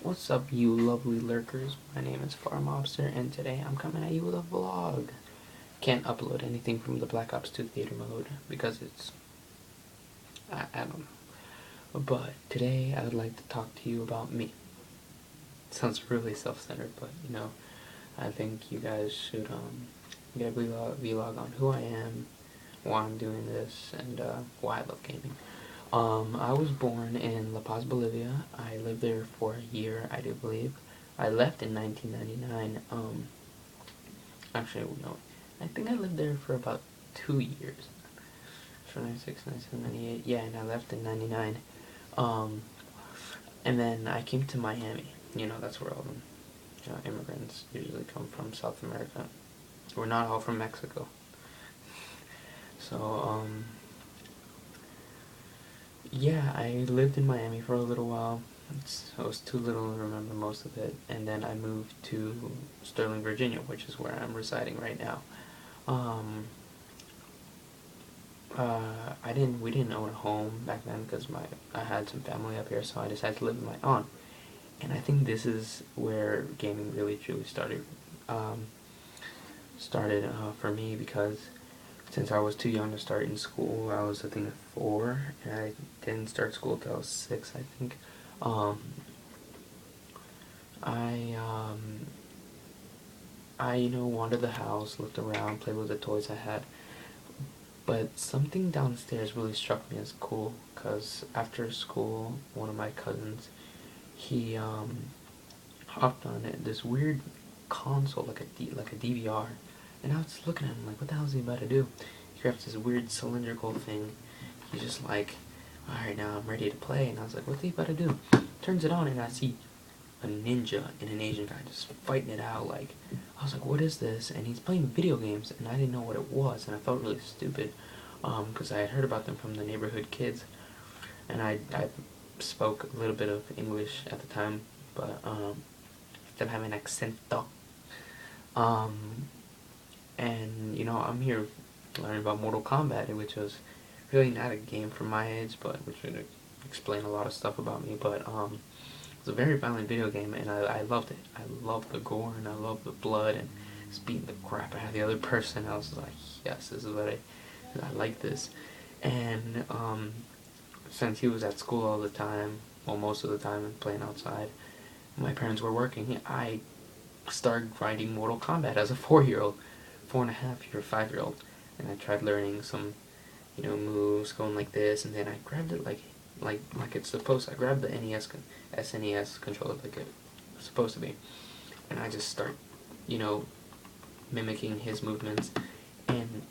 What's up, you lovely lurkers? My name is FarmObster, and today I'm coming at you with a vlog. Can't upload anything from the Black Ops 2 theater mode because I don't know. But today I would like to talk to you about me. Sounds really self-centered, but I think you guys should get a vlog on who I am, why I'm doing this, and why I love gaming. I was born in La Paz, Bolivia. I lived there for a year, I do believe. I left in 1999. Actually, no, I think I lived there for about 2 years. So 96, 97, 98. Yeah, and I left in 99. Um, and then I came to Miami. That's where all the immigrants usually come from, South America. We're not all from Mexico. So, yeah, I lived in Miami for a little while. I was too little to remember most of it, and then I moved to Sterling, Virginia, which is where I'm residing right now. Um, we didn't own a home back then because I had some family up here, so I decided to live with my aunt. And I think this is where gaming really truly started. For me because since I was too young to start in school, I was I think 4, and I didn't start school till I was 6, I think. Um, I wandered the house, looked around, played with the toys I had, but something downstairs really struck me as cool. Cause after school, one of my cousins, he hopped on this weird console, like a DVR, and I was just looking at him like, what the hell is he about to do? He grabs this weird cylindrical thing. He's just like, all right, now I'm ready to play, and I was like, what's he about to do? Turns it on, and I see a ninja and an Asian guy just fighting it out. Like, I was like, what is this? And he's playing video games, and I didn't know what it was, and I felt really stupid, because I had heard about them from the neighborhood kids, and I spoke a little bit of English at the time, but still have an accent though. Um, and I'm here learning about Mortal Kombat, which was really not a game for my age, but which would explain a lot of stuff about me. But it's a very violent video game, and I loved it. I loved the gore, and I loved the blood, and just beating the crap out of the other person. I was like, yes, this is what I like this. And since he was at school all the time, well, most of the time, and playing outside, my parents were working, I started grinding Mortal Kombat as a 4-year-old, 4.5-year, 5-year-old, and I tried learning some, moves going like this, and then I grabbed it like it's supposed to. I grabbed the SNES controller like it's supposed to be, and I just start, you know, mimicking his movements, and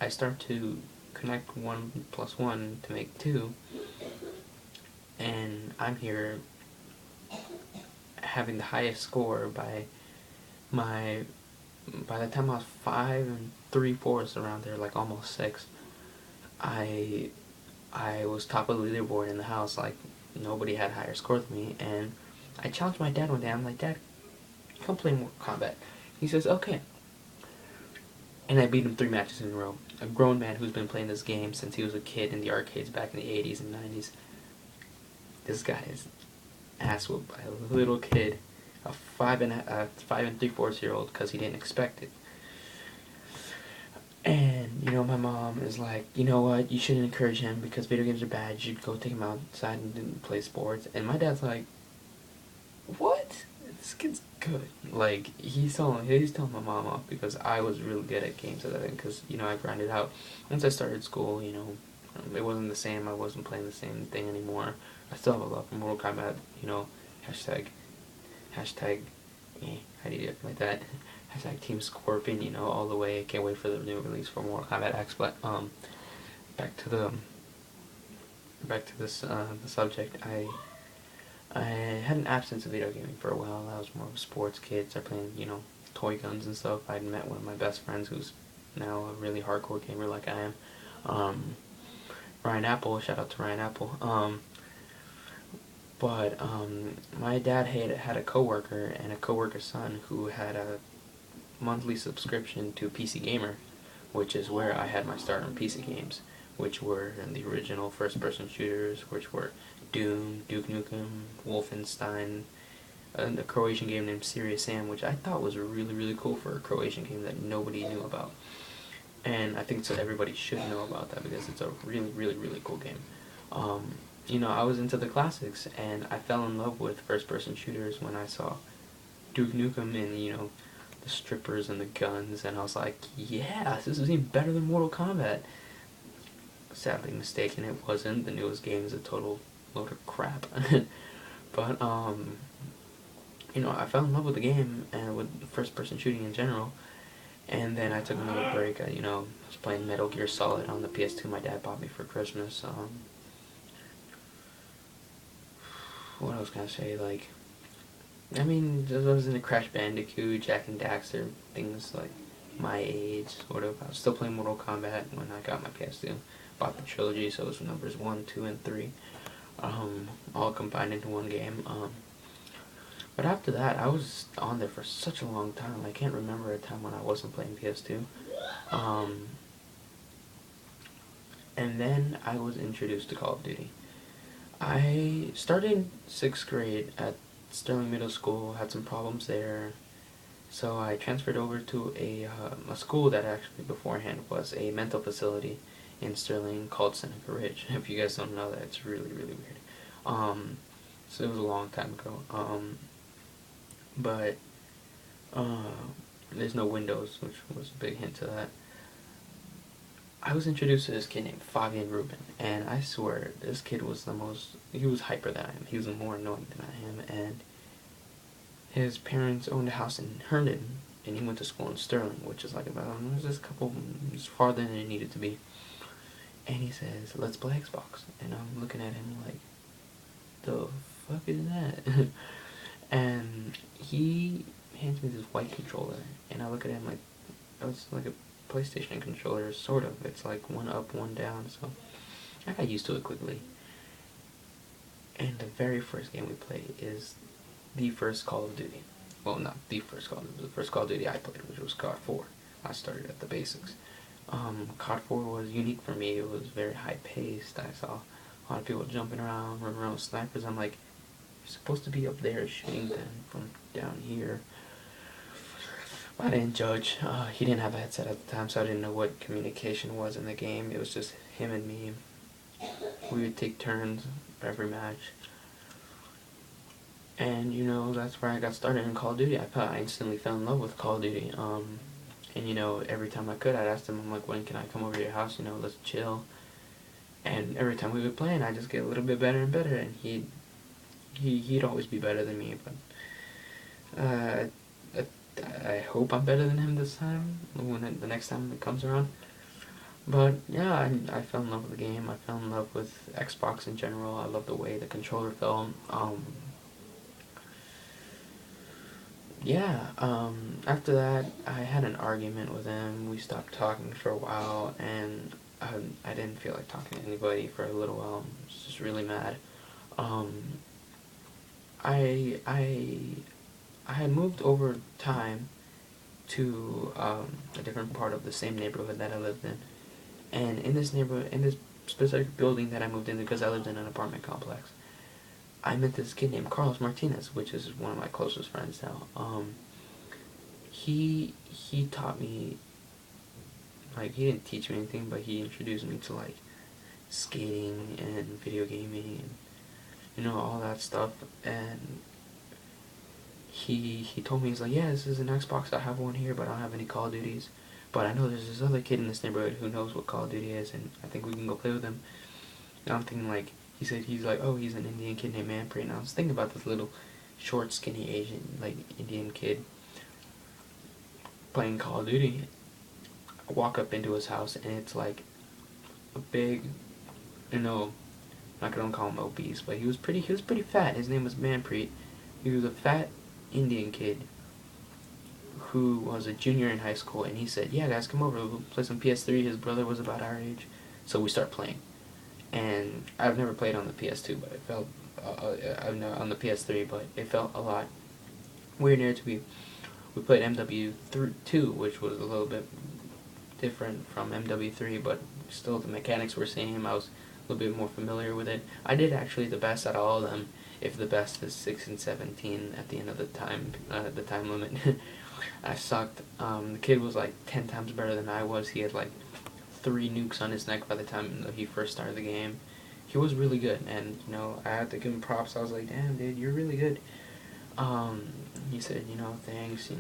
I start to connect 1 plus 1 to make 2, and I'm here having the highest score my by the time I was 5 and 3/4 around there, like almost 6, I I was top of the leaderboard in the house. Like nobody had higher score than me, and I challenged my dad one day. I'm like, Dad, come play Mortal Kombat. He says, okay, and I beat him 3 matches in a row. A grown man who's been playing this game since he was a kid in the arcades back in the 80s and 90s. This guy is ass whooped by a little kid, a 5 and 3/4 year old, because he didn't expect it. And my mom is like, you know what, you shouldn't encourage him because video games are bad. You should go take him outside and play sports. And my dad's like, what? This kid's good. Like he's telling my mom off because I was really good at games at that time. Because I grinded out. Once I started school, it wasn't the same. I wasn't playing the same thing anymore. I still have a love for Mortal Kombat. Hashtag hashtag how do you like that? Hashtag Team Scorpion, all the way. Can't wait for the new release for Mortal Kombat X. But back to the back to this the subject. I had an absence of video gaming for a while. I was more of a sports kid. Started playing toy guns and stuff. I'd met one of my best friends who's now a really hardcore gamer like I am. Ryan Apple. Shout out to Ryan Apple. But my dad had a coworker and a coworker's son who had a monthly subscription to PC Gamer, which is where I had my start on PC games, which were the original first-person shooters, which were Doom, Duke Nukem, Wolfenstein, a Croatian game named Serious Sam, which I thought was really, really cool for a Croatian game that nobody knew about. And I think so everybody should know about that because it's a really, really, really cool game. Um, I was into the classics, and I fell in love with first-person shooters when I saw Duke Nukem and, the strippers and the guns, and I was like, yeah, this is even better than Mortal Kombat. Sadly mistaken, it wasn't. The newest game is a total load of crap. But, I fell in love with the game and with first-person shooting in general. And then I took another break. I was playing Metal Gear Solid on the PS2 my dad bought me for Christmas. What else can I say? I was into Crash Bandicoot, Jak and Daxter, things like my age, sort of. I was still playing Mortal Kombat when I got my PS2. Bought the trilogy, so it was numbers 1, 2, and 3, all combined into one game. But after that, I was on there for such a long time. I can't remember a time when I wasn't playing PS2. And then I was introduced to Call of Duty. I started 6th grade at Sterling Middle School, had some problems there, so I transferred over to a school that actually beforehand was a mental facility in Sterling called Seneca Ridge. If you guys don't know that, it's really, really weird. So it was a long time ago. But there's no windows, which was a big hint to that. I was introduced to this kid named Fabian Rubin, and I swear, this kid was he was hyper than I am. He was more annoying than I am, and his parents owned a house in Herndon, and he went to school in Sterling, which is like about, just a couple, just farther than it needed to be. And he says, let's play Xbox. And I'm looking at him like, the fuck is that? And he hands me this white controller, and I look at him like, it's like a PlayStation controller, sort of. It's like one up, one down, so I got used to it quickly. And the very first game we played is the first Call of Duty. Well, not the first Call of Duty, the first Call of Duty I played, which was COD 4. I started at the basics. COD 4 was unique for me. It was very high-paced. I saw a lot of people jumping around, running around with snipers. I'm like, you're supposed to be up there shooting them from down here. I didn't judge. He didn't have a headset at the time, so I didn't know what communication was in the game. It was just him and me. We would take turns every match. And, that's where I got started in Call of Duty. I instantly fell in love with Call of Duty. And, every time I could, I'd ask him, I'm like, when can I come over to your house? Let's chill. And every time we would play, I'd just get a little bit better and better. And he'd always be better than me. But I hope I'm better than him this time, the next time it comes around. But yeah, I fell in love with the game. I fell in love with Xbox in general. I love the way the controller felt. After that, I had an argument with him. We stopped talking for a while, and I didn't feel like talking to anybody for a little while. I was just really mad. I had moved over time to a different part of the same neighborhood that I lived in. And in this neighborhood, in this specific building that I moved into, because I lived in an apartment complex, I met this kid named Carlos Martinez, which is one of my closest friends now. He taught me, he didn't teach me anything, but he introduced me to, skating and video gaming and, all that stuff. And he told me, he's like, yeah, this is an Xbox, I have one here, but I don't have any Call of Duties. But I know there's this other kid in this neighborhood who knows what Call of Duty is, and I think we can go play with him. And I'm thinking, he's an Indian kid named Manpreet, and I was thinking about this little short, skinny Asian, Indian kid playing Call of Duty. I walk up into his house, and it's a big, I'm not gonna call him obese, but he was pretty fat. His name was Manpreet. He was a fat Indian kid who was a junior in high school, and he said, yeah, guys, come over, we'll play some PS3. His brother was about our age, so we start playing. And I've never played on the PS2, but it felt, on the PS3, but it felt a lot weirder to be. We played MW2, which was a little bit different from MW3, but still the mechanics were same. I was a little bit more familiar with it. I did actually the best out of all of them if the best is 6 and 17 at the end of the time limit. I sucked. The kid was like 10 times better than I was. He had like 3 nukes on his neck by the time he first started the game. He was really good, and I had to give him props. I was like, damn, dude, you're really good. He said, thanks,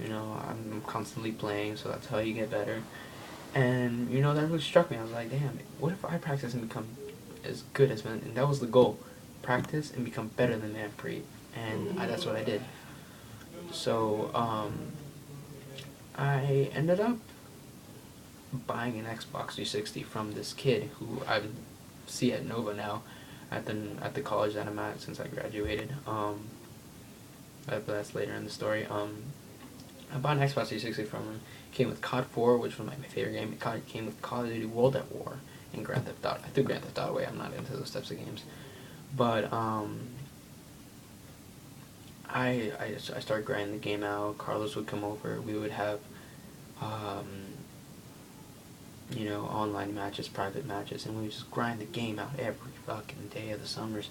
I'm constantly playing, so that's how you get better. And, that really struck me. I was like, damn, what if I practice and become as good as Man? And that was the goal. Practice and become better than Manpreet. And that's what I did. So, I ended up buying an Xbox 360 from this kid who I see at Nova now, at the college that I'm at since I graduated. But that's later in the story. I bought an Xbox 360 from him. It came with COD 4, which was my favorite game. It came with Call of Duty World at War and Grand Theft Auto. I threw Grand Theft Auto away. I'm not into those types of games. But I started grinding the game out. Carlos would come over. We would have online matches, private matches, and we would just grind the game out every fucking day of the summers,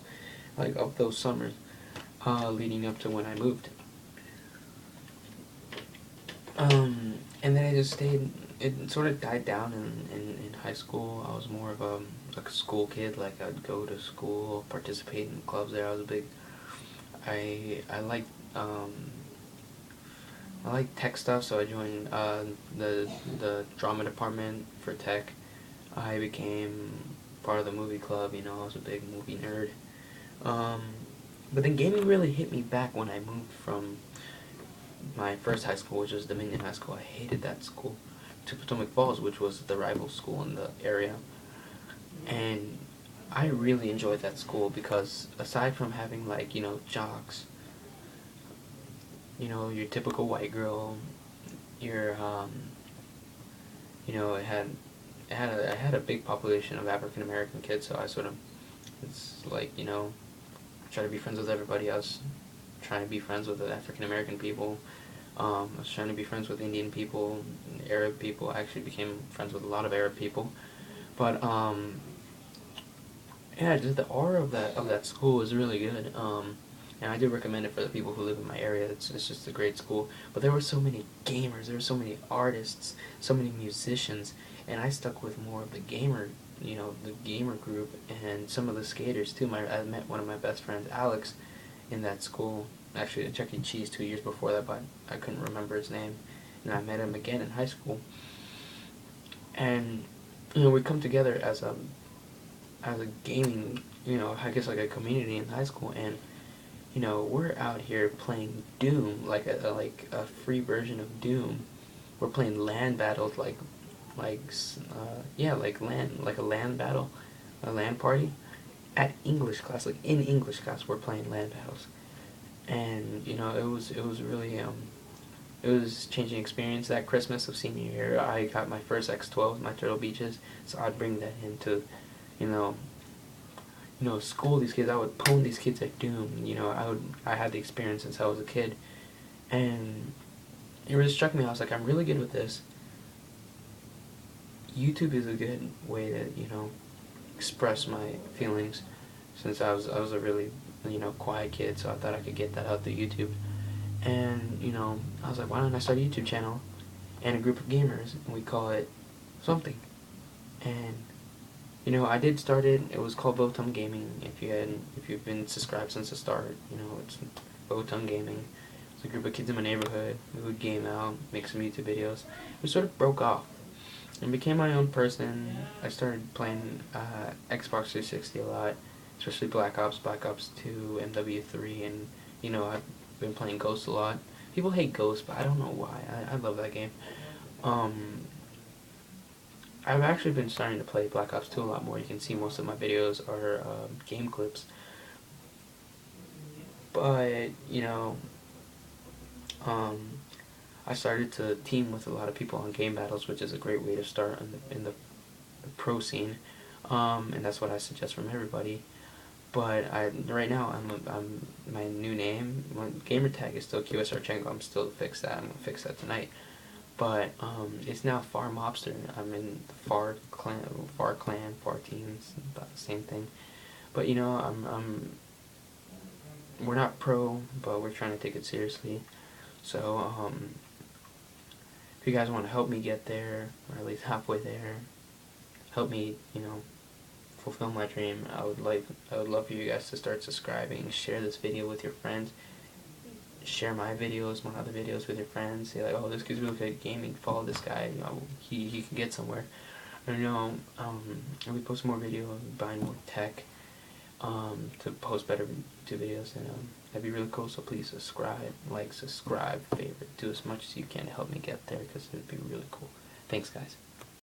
like of those summers, leading up to when I moved. And then I just stayed. It sort of died down in high school. I was more of a school kid. Like I'd go to school, participate in clubs there. I liked tech stuff, so I joined the drama department for tech. I became part of the movie club. I was a big movie nerd. But then gaming really hit me back when I moved from my first high school, which was Dominion High School. I hated that school, to Potomac Falls, which was the rival school in the area. And I really enjoyed that school because aside from having jocks, your typical white girl, your it had a big population of African American kids, so I sort of, it's like, try to be friends with everybody else, trying to be friends with the African American people. I was trying to be friends with Indian people, Arab people. I actually became friends with a lot of Arab people. But yeah, just the aura of that school is really good. And I do recommend it for the people who live in my area. It's just a great school. But there were so many gamers, there were so many artists, so many musicians, and I stuck with more of the gamer group, and some of the skaters too. I met one of my best friends, Alex, in that school. Actually, at Chuck E. Cheese 2 years before that, but I couldn't remember his name. And I met him again in high school. And we come together as a gaming, I guess like a community in high school, and we're out here playing Doom, like a free version of Doom. We're playing LAN battles, like a LAN battle, a LAN party, at English class. Like in English class, we're playing LAN battles, and it was really it was changing experience. That Christmas of senior year, I got my first X12, my Turtle Beaches, so I'd bring that into, school. These kids, I would pwn these kids at Doom. I had the experience since I was a kid, and it really struck me. I was like, I'm really good with this. YouTube is a good way to express my feelings, since I was a really quiet kid, so I thought I could get that out through YouTube. And I was like, why don't I start a YouTube channel and a group of gamers, and we call it something. And I did start it. It was called Votum Gaming. If you've been subscribed since the start, it's Votum Gaming. It's a group of kids in my neighborhood. We would game out, make some YouTube videos. We sort of broke off and became my own person. I started playing Xbox 360 a lot, especially Black Ops 2, MW3, and I've been playing Ghost a lot. People hate Ghost, but I don't know why. I love that game. I've actually been starting to play Black Ops 2 a lot more. You can see most of my videos are game clips. But, I started to team with a lot of people on game battles, which is a great way to start in the pro scene. And that's what I suggest from everybody. But right now, I'm my new name, my gamer tag is still QS Archenko. I'm still to fix that. I'm gonna fix that tonight. But it's now Far Mobster. I'm in the Far Clan, Far Teams, about the same thing. But you know, we're not pro, but we're trying to take it seriously. So if you guys want to help me get there, or at least halfway there, help me, you know, fulfill my dream. I would love for you guys to start subscribing, share this video with your friends, share my videos, my other videos with your friends. Say like, oh, this kid's really good at gaming. Follow this guy. You know, he can get somewhere. I know. We post more videos, buying more tech, to post better YouTube videos, and that'd be really cool. So please subscribe, like, subscribe, favorite, do as much as you can to help me get there, because it'd be really cool. Thanks, guys.